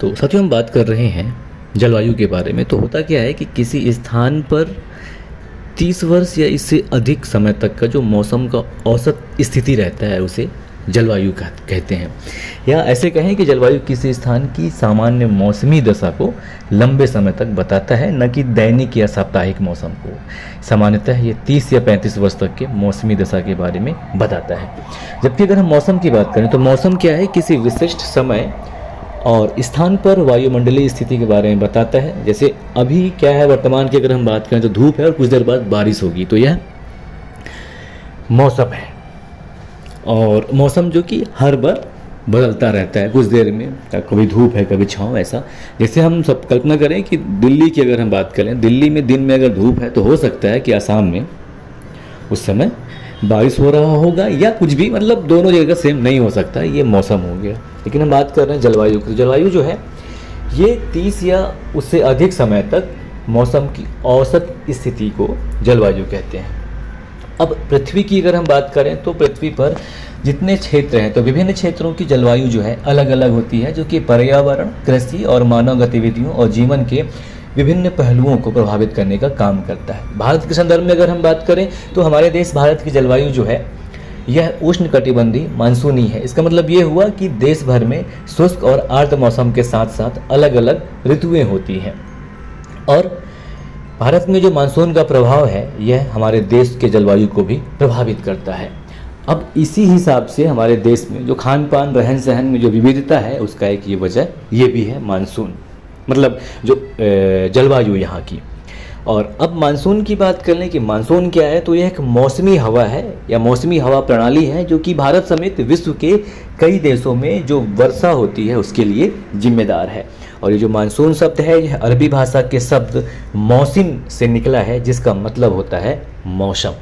तो साथियों, हम बात कर रहे हैं जलवायु के बारे में। तो होता क्या है कि किसी स्थान पर 30 वर्ष या इससे अधिक समय तक का जो मौसम का औसत स्थिति रहता है उसे जलवायु कहते हैं। या ऐसे कहें कि जलवायु किसी स्थान की सामान्य मौसमी दशा को लंबे समय तक बताता है, न कि दैनिक या साप्ताहिक मौसम को। सामान्यतः ये 30 या 35 वर्ष तक के मौसमी दशा के बारे में बताता है। जबकि अगर हम मौसम की बात करें तो मौसम क्या है, किसी विशिष्ट समय और स्थान पर वायुमंडलीय स्थिति के बारे में बताता है। जैसे अभी क्या है, वर्तमान की अगर हम बात करें तो धूप है और कुछ देर बाद बारिश होगी, तो यह मौसम है। और मौसम जो कि हर बार बदलता रहता है कुछ देर में, कभी धूप है कभी छाँव। ऐसा जैसे हम सब कल्पना करें कि दिल्ली की अगर हम बात करें, दिल्ली में दिन में अगर धूप है तो हो सकता है कि आसाम में उस समय बारिश हो रहा होगा, या कुछ भी, मतलब दोनों जगह सेम नहीं हो सकता, ये मौसम हो गया। लेकिन हम बात कर रहे हैं जलवायु की। जलवायु जो है ये 30 या उससे अधिक समय तक मौसम की औसत स्थिति को जलवायु कहते हैं। अब पृथ्वी की अगर हम बात करें तो पृथ्वी पर जितने क्षेत्र हैं तो विभिन्न क्षेत्रों की जलवायु जो है अलग अलग होती है, जो कि पर्यावरण, कृषि और मानव गतिविधियों और जीवन के विभिन्न पहलुओं को प्रभावित करने का काम करता है। भारत के संदर्भ में अगर हम बात करें तो हमारे देश भारत की जलवायु जो है यह उष्णकटिबंधीय मानसूनी है। इसका मतलब ये हुआ कि देश भर में शुष्क और आर्द्र मौसम के साथ साथ अलग अलग ऋतुएं होती हैं। और भारत में जो मानसून का प्रभाव है यह हमारे देश के जलवायु को भी प्रभावित करता है। अब इसी हिसाब से हमारे देश में जो खान पान, रहन सहन में जो विविधता है उसका एक ये वजह ये भी है मानसून, मतलब जो जलवायु यहाँ की। और अब मानसून की बात कर लें कि मानसून क्या है, तो यह एक मौसमी हवा है या मौसमी हवा प्रणाली है जो कि भारत समेत विश्व के कई देशों में जो वर्षा होती है उसके लिए जिम्मेदार है। और ये जो मानसून शब्द है यह अरबी भाषा के शब्द मौसिम से निकला है, जिसका मतलब होता है मौसम।